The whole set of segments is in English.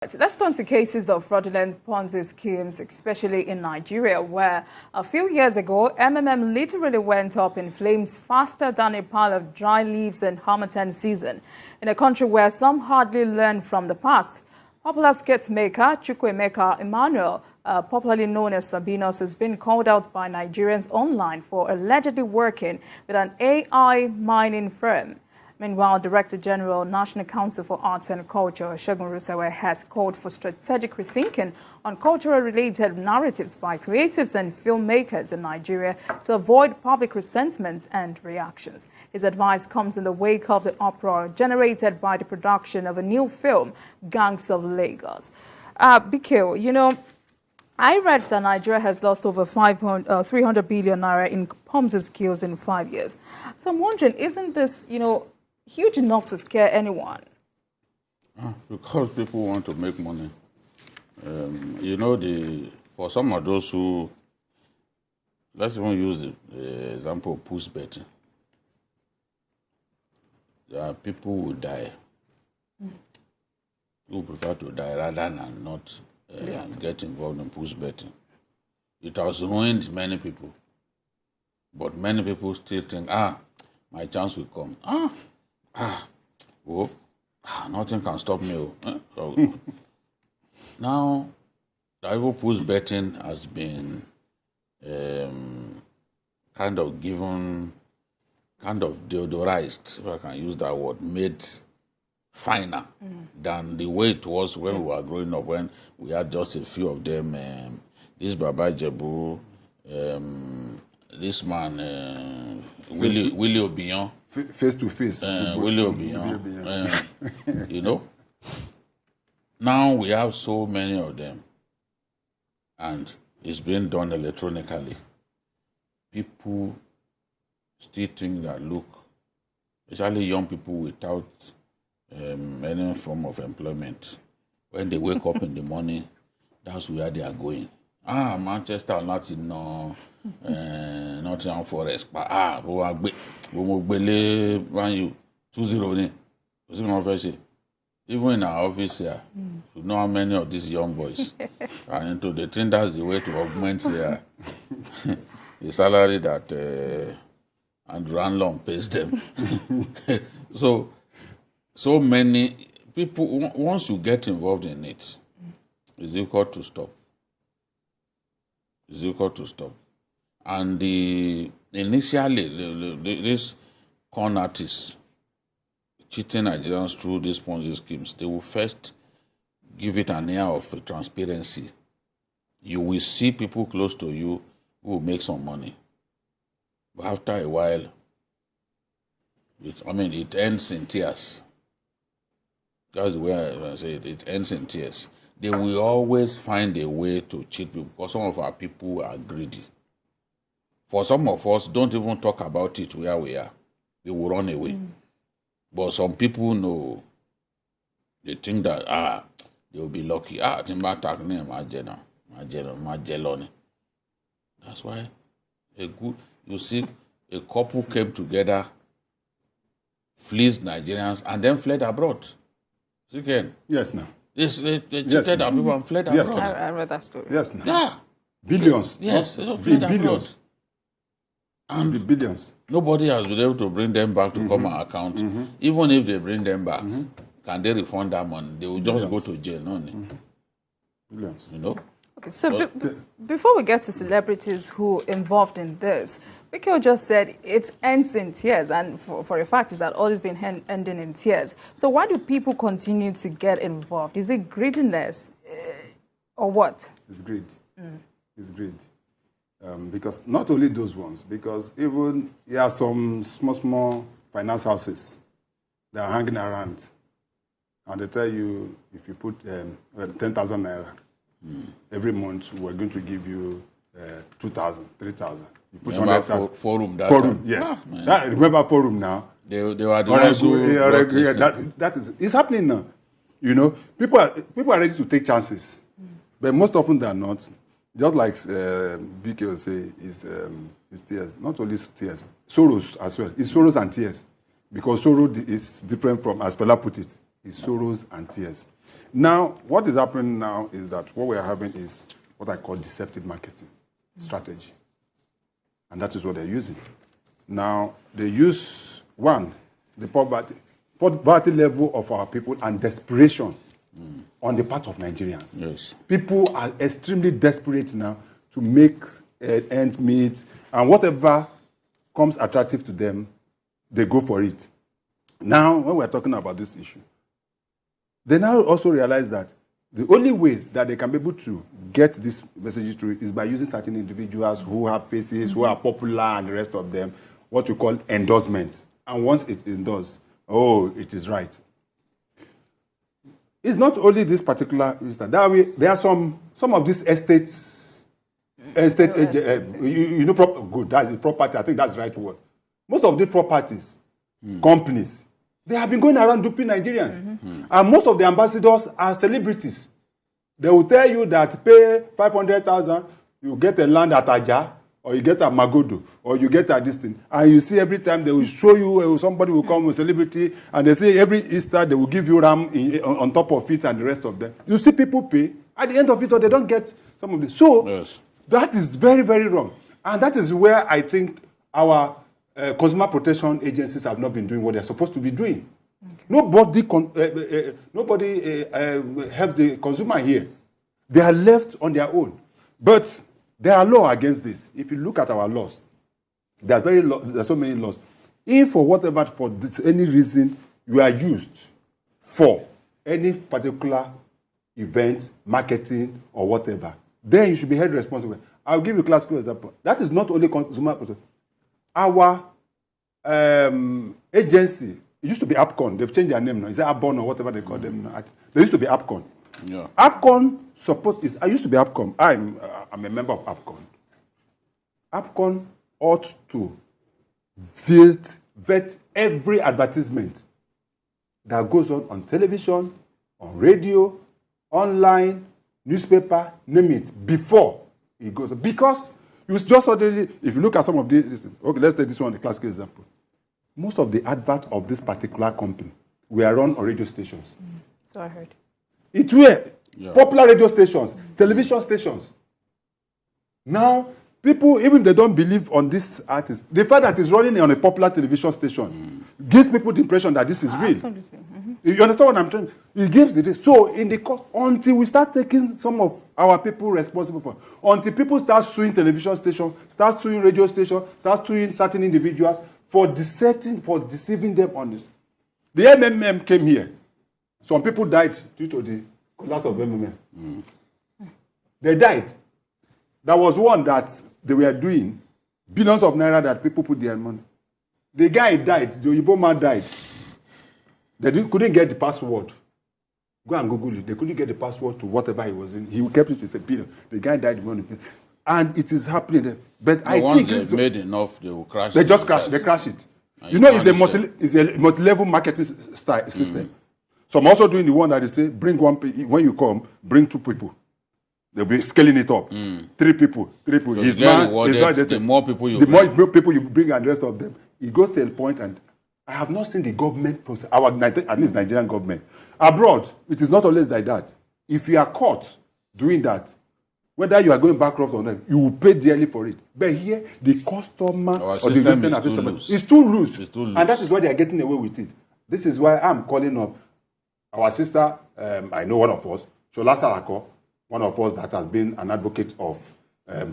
Let's turn to cases of fraudulent Ponzi schemes, especially in Nigeria, where a few years ago, MMM literally went up in flames faster than a pile of dry leaves in Harmattan season. In a country where some hardly learn from the past, popular skit maker Chukwuemeka Emmanuel, popularly known as Sabinus, has been called out by Nigerians online for allegedly working with an AI mining firm. Meanwhile, Director General, National Council for Arts and Culture, Segun Rusewe, has called for strategic rethinking on cultural-related narratives by creatives and filmmakers in Nigeria to avoid public resentment and reactions. His advice comes in the wake of the uproar generated by the production of a new film, Gangs of Lagos. Bikil, I read that Nigeria has lost over 300 billion naira in Ponzi skills in 5 years. So I'm wondering, isn't this, huge enough to scare anyone? Because people want to make money. For some of those who, let's even use the example of push betting. There are people who die, who prefer to die rather than not get involved in push betting. It has ruined many people. But many people still think, my chance will come. Nothing can stop me. Now, the Ivory push betting has been kind of deodorized, if I can use that word, made finer than the way it was when we were growing up, when we had just a few of them. This Baba Jebu, this man, Willie Obion. Face to face. Willie Obion. Now we have so many of them, and it's being done electronically. People still think that, look, especially young people without any form of employment, when they wake up in the morning, that's where they are going. Manchester, Nottingham Forest. You 2-0. Even in our office here, you know how many of these young boys are into. They think that's the way to augment the salary that Andrew Anlong pays them. So many people, once you get involved in it, it's difficult to stop. And initially, these con artists cheating Nigerians through these Ponzi schemes, they will first give it an air of transparency. You will see people close to you who will make some money. But after a while, it ends in tears. That's the way I say it. It ends in tears. They will always find a way to cheat people because some of our people are greedy. For some of us, don't even talk about it where we are. They will run away. But some people know, they think that, they will be lucky. That's why you see, a couple came together, fleeced Nigerians, and then fled abroad. Again. Yes, now. They cheated our people and fled abroad. Yes, I read that story. Yes, now. Yeah. Billions. Yes, they fled abroad. And the billions. Nobody has been able to bring them back to come and account. Even if they bring them back, can they refund that money? They will just go to jail, no? Billions. Okay, so before we get to celebrities who involved in this, Mikhail just said it ends in tears, and for a fact is that all has been ending in tears. So why do people continue to get involved? Is it greediness or what? It's greed. It's greed. Because not only those ones, because even there are some small finance houses that are hanging around, and they tell you if you put 10,000 naira every month, we're going to give you 2,000, 3,000. You put Forum. Yes. Remember Forum now? They were the ones who that is, it's happening now. People are ready to take chances, but most often than not, just like BK will say, is tears. Not only tears, sorrows as well. It's sorrows and tears, because sorrow is different from, as Pella put it, it's sorrows and tears. Now, what is happening now is that what we are having is what I call deceptive marketing strategy. And that is what they're using. Now, they use, one, the poverty level of our people and desperation on the part of Nigerians. Yes. People are extremely desperate now to make ends meet, and whatever comes attractive to them, they go for it. Now, when we're talking about this issue, they now also realize that the only way that they can be able to get this message through is by using certain individuals who have faces, who are popular, and the rest of them, what we call endorsements. And once it is endorsed, oh, it is right. It's not only this particular instance. There are some of these estates, good, that's the property, I think that's the right word. Most of these properties, companies, they have been going around duping Nigerians. And most of the ambassadors are celebrities. They will tell you that pay 500,000, you get a land at Aja, or you get a Magodo, or you get a this thing. And you see every time they will show you, somebody will come, a celebrity, and they say every Easter they will give you ram on top of it and the rest of them. You see people pay. At the end of it, or they don't get some of this. So that is very, very wrong. And that is where I think our consumer protection agencies have not been doing what they're supposed to be doing. Okay. Nobody helps the consumer here. They are left on their own. But there are laws against this. If you look at our laws, there are so many laws. If for whatever, for any reason, you are used for any particular event, marketing, or whatever, then you should be held responsible. I'll give you a classical example. That is not only consumer protection. Our agency, it used to be APCON. They've changed their name now. Is it ABON or whatever they call them now? They used to be APCON. Yeah. APCON I used to be APCON. I'm a member of APCON. APCON ought to vet every advertisement that goes on television, on radio, online, newspaper, name it, before it goes on. Because you just suddenly, if you look at some of these, okay, let's take this one, the classical example. Most of the advert of this particular company were run on radio stations. So I heard. It were popular radio stations, television stations. Now, people, even if they don't believe on this artist, the fact that it's running on a popular television station gives people the impression that this is real. Absolutely. You understand what I'm trying? It gives the so in the course until we start taking some of our people responsible for, until people start suing television stations, start suing radio stations, start suing certain individuals for deceiving them on this. The MMM came here. Some people died due to the collapse of MMM. They died. There was one that they were doing, billions of naira that people put their money. The guy died. The Oyibo man died. They couldn't get the password. Go and Google it. They couldn't get the password to whatever he was in. He kept it with a billion. The guy died. And it is happening. But I think they've made enough, they will crash. They just crash. They crash it. You know, it's a multi-level marketing system. So I'm also doing the one that they say, bring one, when you come, bring 2 people. They'll be scaling it up. 3 people. The more people you bring. The more people you bring and the rest of them. It goes to a point, and I have not seen the government, at least Nigerian government. Abroad, it is not always like that. If you are caught doing that, whether you are going bankrupt or not, you will pay dearly for it. But here, the customer or the listener is too loose. And that is why they are getting away with it. This is why I'm calling up our sister, I know one of us, Shola Salako, one of us that has been an advocate of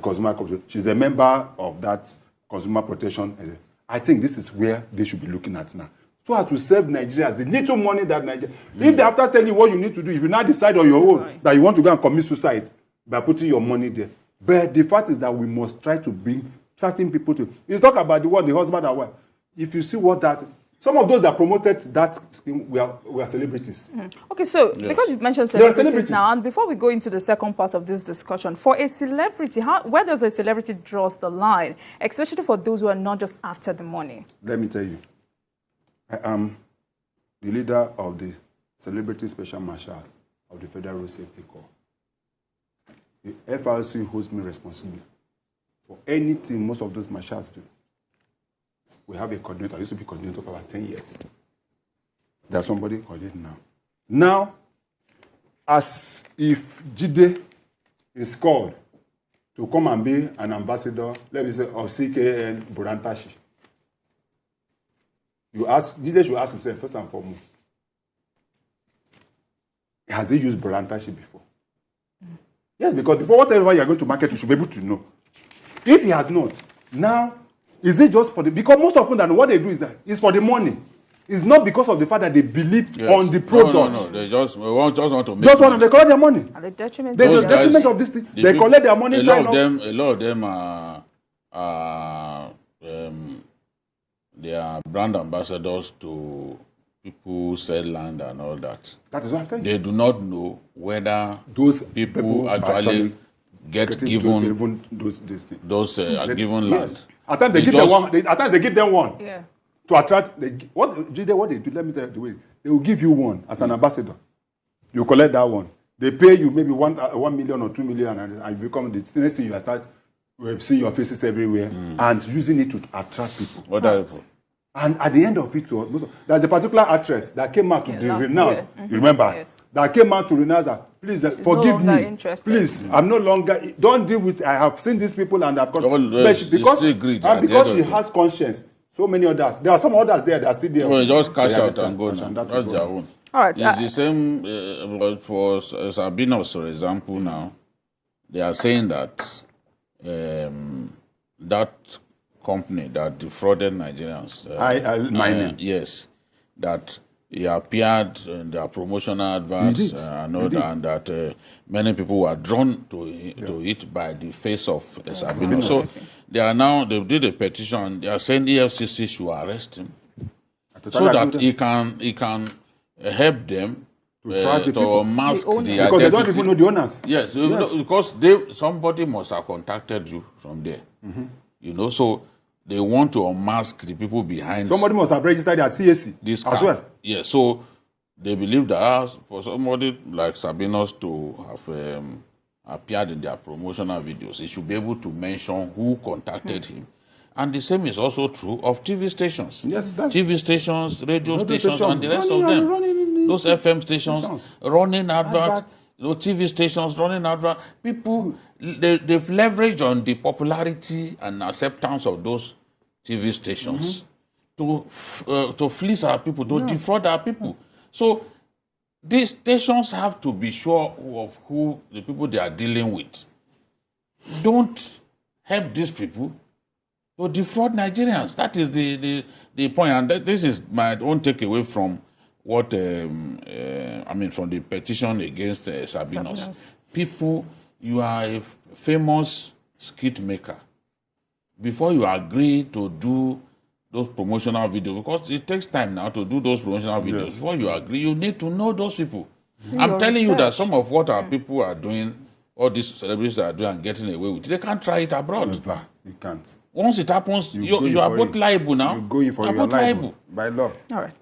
consumer protection. She's a member of that consumer protection. I think this is where they should be looking at now. So as to save Nigerians, the little money that Nigeria... If they after telling you what you need to do, if you now decide on your own that you want to go and commit suicide by putting your money there. But the fact is that we must try to bring certain people to... You talk about the husband and wife. If you see what that... Some of those that promoted that scheme were celebrities. Okay, so because you've mentioned celebrities now, and before we go into the second part of this discussion, for a celebrity, where does a celebrity draw the line, especially for those who are not just after the money? Let me tell you, I am the leader of the Celebrity Special Marshals of the Federal Road Safety Corps. The FRC holds me responsible for anything most of those marshals do. We have a coordinator. I used to be coordinator for about 10 years. There's somebody coordinating now. Now, as if Jide is called to come and be an ambassador, let me say, of CKN Burantashi. Jide should ask himself, first and foremost, has he used Burantashi before? Yes, because before whatever you are going to market, you should be able to know. If he had not, now, is it just for the... Because most often than what they do is that it's for the money. It's not because of the fact that they believe on the product. No. They just want to make just want to collect their money. At the detriment, the detriment of this thing. They collect their money. A lot of them are they are brand ambassadors to people who sell land and all that. That is what I'm saying. They do not know whether those people actually get given those given land. Yes. At times they give them one. At times they give them one. Yeah. To attract, what they do, let me tell you the way, they will give you one as an ambassador. You collect that one. They pay you maybe 1 million or 2 million, and you become the next thing you start seeing your faces everywhere and using it to attract people. And at the end of it, there's a particular actress that came out to renounce. You remember? Yes. That came out to renounce that, please forgive me. Please, I'm no longer, don't deal with, I have seen these people and I've got, because she has conscience. So many others. There are some others there that are still there. Well, just cash out and go now. That's their own. All right. It's the same for Sabinus, for example, now. They are saying that that company that defrauded Nigerians. Yes. That he appeared in their promotional adverts and that many people were drawn to it by the face of Sabinus. So they did a petition. They are saying EFCC should arrest him so that he can help them to mask the identity. Because they don't even know the owners. Yes. Because somebody must have contacted you from there. You know, so they want to unmask the people behind. Somebody must have registered at CAC this as well. Yes, so they believe that for somebody like Sabinus to have appeared in their promotional videos, he should be able to mention who contacted him. And the same is also true of TV stations. Yes, TV stations, radio stations, and the rest of them. Those FM stations running adverts. TV stations running adverts. People, they've leveraged on the popularity and acceptance of those TV stations to fleece our people, to defraud our people. So these stations have to be sure of who the people they are dealing with. Don't help these people to defraud Nigerians. That is the point. And this is my own takeaway from what, from the petition against Sabinus. People, you are a famous skit maker. Before you agree to do those promotional videos, because it takes time now to do those promotional videos. Yes. Before you agree, you need to know those people. I'm telling you that some of what our people are doing, all these celebrities that are doing and getting away with, they can't try it abroad. Never. You can't. Once it happens, you are both liable now. You're going for your liable by law. All right.